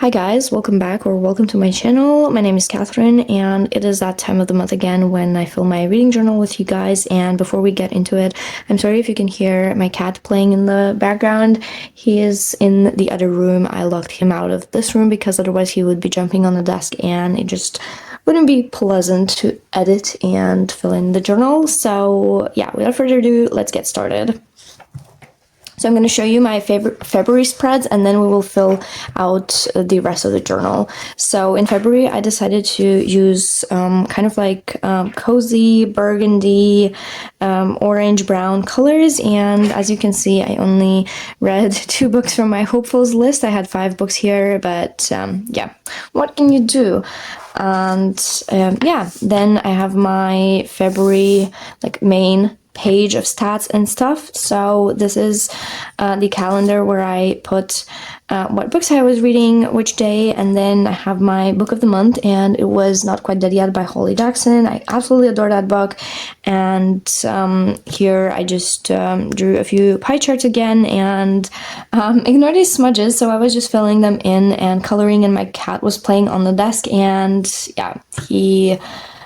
Hi guys, welcome back or welcome to my channel. My name is Catherine and it is that time of the month again when I film my reading journal with you guys. And before we get into it, I'm sorry if you can hear my cat playing in the background. He is in the other room. I locked him out of this room because otherwise he would be jumping on the desk and it just wouldn't be pleasant to edit and fill in the journal. So yeah, without further ado, let's get started. So I'm going to show you my favorite February spreads and then we will fill out the rest of the journal. So in February, I decided to use kind of like cozy, burgundy, orange, brown colors. And as you can see, I only read 2 books from my hopefuls list. I had 5 books here, but yeah, what can you do? And yeah, then I have my February like main page of stats and stuff. So this is the calendar where I put what books I was reading which day, and then I have my book of the month, and it was Not Quite Dead Yet by Holly Jackson. I absolutely adore that book. And here I just drew a few pie charts again and ignore these smudges, so I was just filling them in and coloring, and my cat was playing on the desk, and yeah, he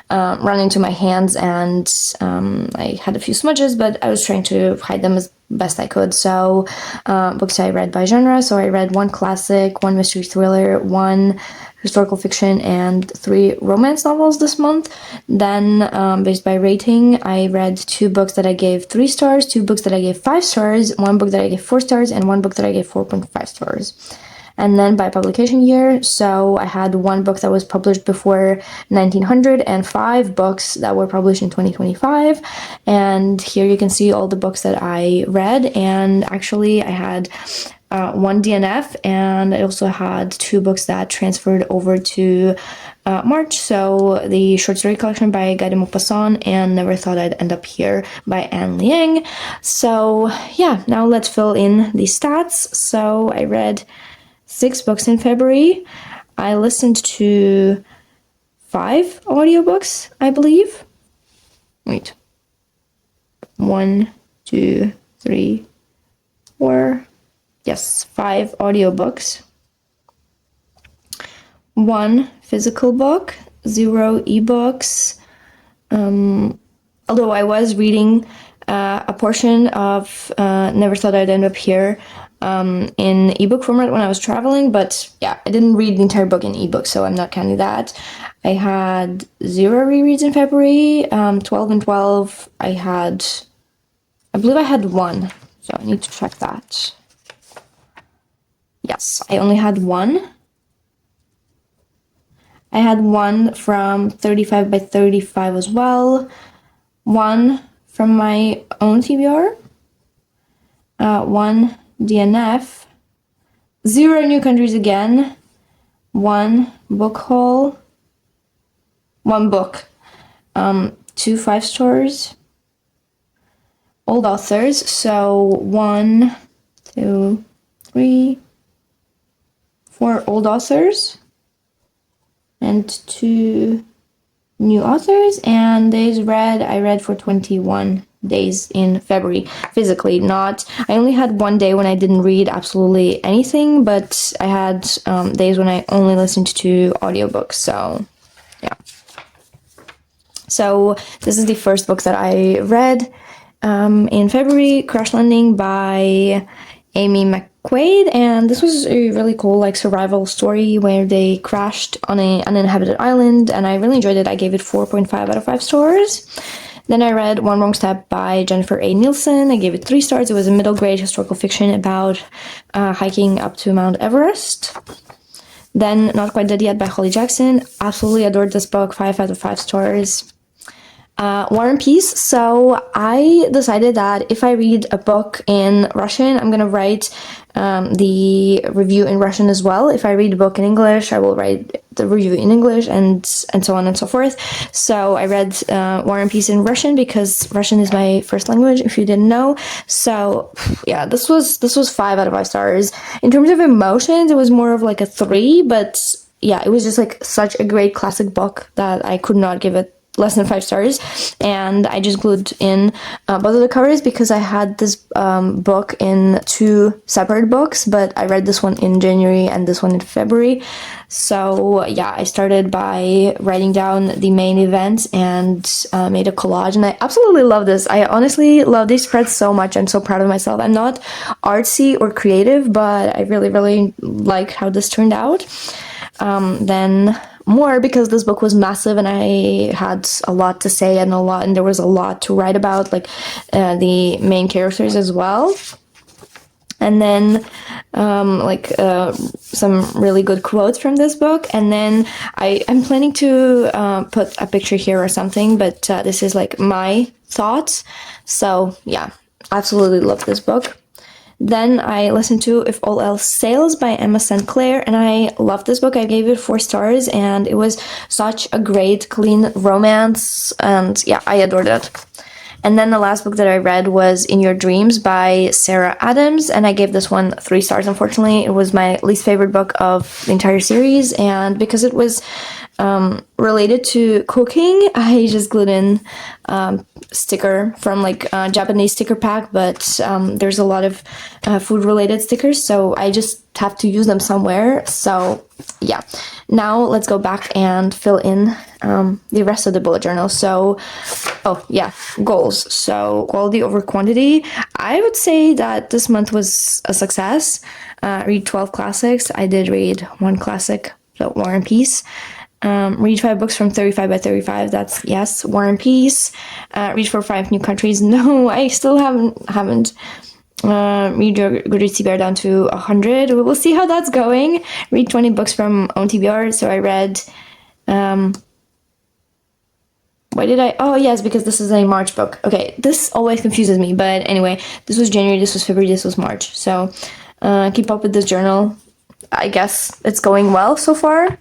run into my hands and I had a few smudges, but I was trying to hide them as best I could. So books I read by genre. So I read 1 classic, 1 mystery thriller, 1 historical fiction, and 3 romance novels this month. Then based by rating, I read 2 books that I gave 3 stars, 2 books that I gave 5 stars, 1 book that I gave 4 stars, and 1 book that I gave 4.5 stars. And then by publication year, so I had 1 book that was published before 1900 and 5 books that were published in 2025. And here you can see all the books that I read. And actually I had 1 DNF, and I also had 2 books that transferred over to March. So the short story collection by Guy de Maupassant and Never Thought I'd End Up Here by Anne Liang. So yeah, now let's fill in the stats. So I read 6 books in February. I listened to 5 audiobooks, I believe. Wait. 1, 2, 3, 4. Yes, 5 audiobooks. 1 physical book, 0 ebooks. Although I was reading a portion of Never Thought I'd End Up Here in ebook format when I was traveling, but yeah, I didn't read the entire book in ebook, so I'm not counting that. I had 0 rereads in February, 12 and 12. I believe I had 1, so I need to check that. Yes, I only had 1. I had 1 from 35 by 35 as well, 1 from my own TBR, 1 DNF, 0 new countries again, 1 book haul, 1 book, 2 5 stars, old authors, so 1, 2, 3, 4 old authors, and 2 new authors, and days read, I read for 21 days in February, physically. I only had 1 day when I didn't read absolutely anything, but I had days when I only listened to audiobooks, so yeah. So this is the first book that I read in February, Crash Landing by Amy McQuaid, and this was a really cool like survival story where they crashed on an uninhabited island, and I really enjoyed it. I gave it 4.5 out of 5 stars. Then I read One Wrong Step by Jennifer A. Nielsen. I gave it 3 stars. It was a middle grade historical fiction about hiking up to Mount Everest. Then Not Quite Dead Yet by Holly Jackson. Absolutely adored this book, 5 out of 5 stars. War and Peace. So I decided that if I read a book in Russian, I'm gonna write the review in Russian as well. If I read a book in English, I will write the review in English, and so on and so forth. So I read War and Peace in Russian because Russian is my first language, if you didn't know. So yeah, this was 5 out of 5 stars. In terms of emotions, it was more of like a 3, but yeah, it was just like such a great classic book that I could not give it less than 5 stars, and I just glued in both of the covers because I had this book in 2 separate books, but I read this one in January and this one in February. So yeah, I started by writing down the main events and made a collage, and I absolutely love this. I honestly love these spreads so much. I'm so proud of myself. I'm not artsy or creative, but I really like how this turned out. Then more because this book was massive and I had a lot to say and there was a lot to write about, like the main characters as well. And then some really good quotes from this book. And then I'm planning to put a picture here or something, but this is like my thoughts. So yeah, absolutely love this book. Then I listened to If All Else Fails by Emma St. Clair, and I loved this book. I gave it 4 stars, and it was such a great, clean romance, and yeah, I adored it. And then the last book that I read was In Your Dreams by Sarah Adams, and I gave this one 3 stars. Unfortunately, it was my least favorite book of the entire series, and because it was related to cooking, I just glued in sticker from like a Japanese sticker pack, but there's a lot of food related stickers, so I just have to use them somewhere. So yeah, now let's go back and fill in the rest of the bullet journal. So oh yeah, goals. So quality over quantity. I would say that this month was a success. Read 12 classics. I did read 1 classic, so War and Peace. Read 5 books from 35 by 35. That's yes. War and Peace. Read for 5 new countries. No, I still haven't. Read your Goodreads TBR down to 100. We will see how that's going. Read 20 books from own TBR. So I read. Why did I? Oh yes, because this is a March book. Okay, this always confuses me. But anyway, this was January. This was February. This was March. So keep up with this journal. I guess it's going well so far.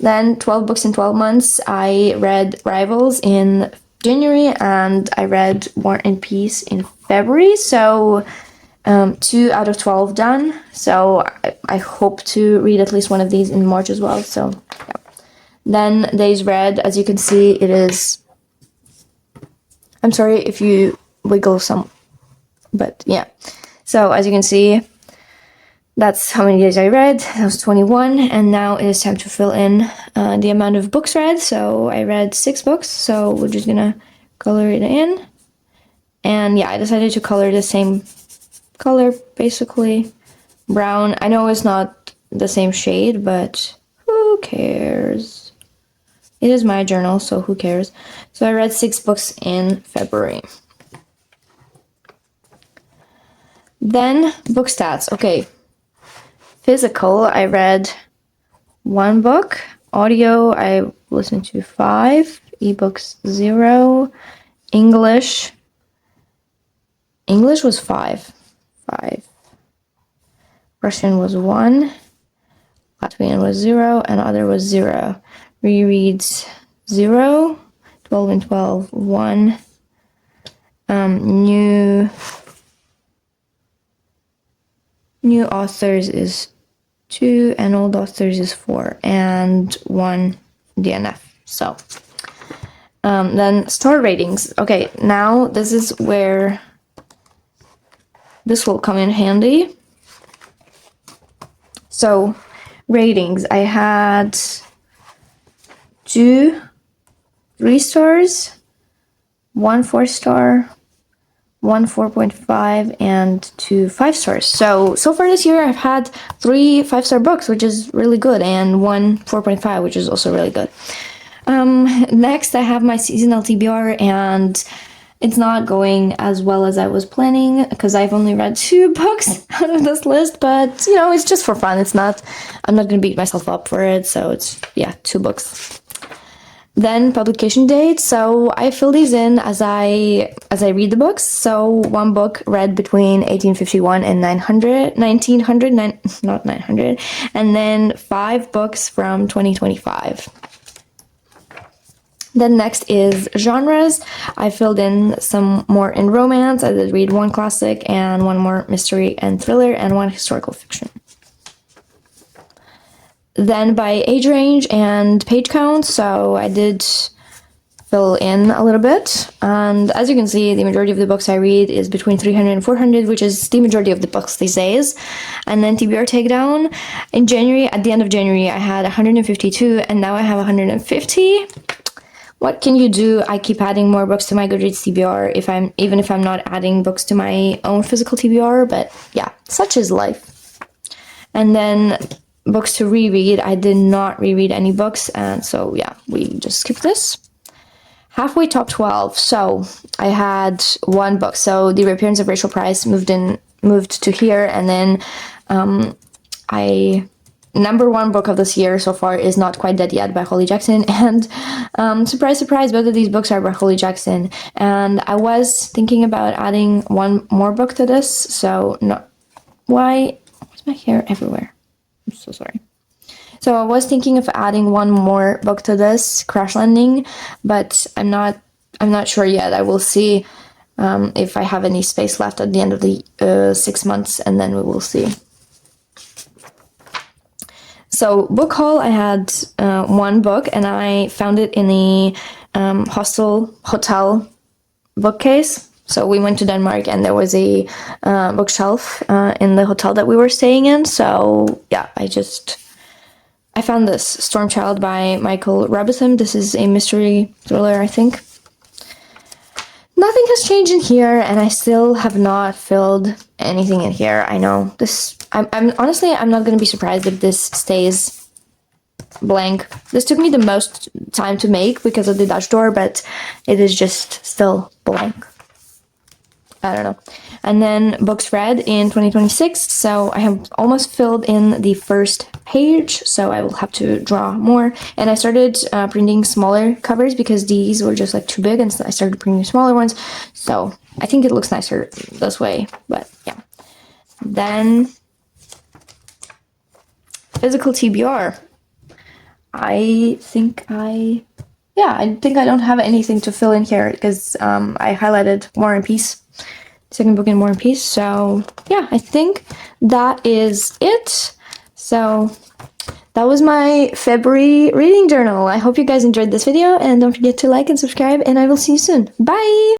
Then 12 books in 12 months. I read Rivals in January and I read War and Peace in February. So 2 out of 12 done. So I hope to read at least one of these in March as well. So yeah. Then days read, as you can see, it is. I'm sorry if you wiggle some, but yeah. So as you can see, that's how many days I read. That was 21, and now it is time to fill in the amount of books read. So I read 6 books, so we're just gonna color it in. And yeah, I decided to color the same color, basically. Brown. I know it's not the same shade, but who cares? It is my journal, so who cares? So I read 6 books in February. Then book stats. Okay. Physical, I read 1 book. Audio, I listened to 5. Ebooks, 0. English was 5. Russian was 1. Latvian was 0. And other was 0. Rereads, 0. 12 and 12, 1. New authors is 2 and old authors is 4 and 1 DNF. So then star ratings. Okay, now this is where this will come in handy. So ratings, I had 2 3 stars, 1 4 star, 1 4.5, and 2 5 stars. So far this year I've had 3 5-star books, which is really good, and 1 4.5, which is also really good. Next I have my seasonal TBR, and it's not going as well as I was planning because I've only read 2 books out of this list, but you know, it's just for fun. I'm not gonna beat myself up for it, so it's 2 books. Then publication date. So I fill these in as I read the books. So 1 book read between 1851 and 1900, not 900, and then 5 books from 2025. Then next is genres. I filled in some more in romance. I did read 1 classic and 1 more mystery and thriller and 1 historical fiction. Then by age range and page count, so I did fill in a little bit. And as you can see, the majority of the books I read is between 300 and 400, which is the majority of the books these days. And then TBR takedown in January, at the end of January, I had 152, and now I have 150. What can you do? I keep adding more books to my Goodreads TBR even if I'm not adding books to my own physical TBR, but yeah, such is life. And then books to reread, I did not reread any books, and so yeah, we just skipped this. Halfway top 12, so I had one book. So The Reappearance of Rachel Price moved to here, and then number one book of this year so far is Not Quite Dead Yet by Holly Jackson, and surprise, surprise, both of these books are by Holly Jackson, and I was thinking about adding one more book to this, so why's my hair everywhere? I'm so sorry. So I was thinking of adding one more book to this, Crash Landing, but I'm not sure yet. I will see if I have any space left at the end of the 6 months, and then we will see. So book haul, I had one book, and I found it in the hotel bookcase. So we went to Denmark, and there was a bookshelf in the hotel that we were staying in. So yeah, I found this, Storm Child by Michael Robotham. This is a mystery thriller, I think. Nothing has changed in here, and I still have not filled anything in here. I know this. I'm honestly, I'm not going to be surprised if this stays blank. This took me the most time to make because of the Dutch door, but it is just still blank. I don't know. And then books read in 2026. So I have almost filled in the first page, so I will have to draw more. And I started printing smaller covers because these were just like too big, and so I started printing smaller ones. So I think it looks nicer this way, but yeah. Then physical TBR. I think I don't have anything to fill in here because I highlighted War and Peace. Second book in War and Peace. So yeah, I think that is it. So that was my February reading journal. I hope you guys enjoyed this video, and don't forget to like and subscribe, and I will see you soon. Bye!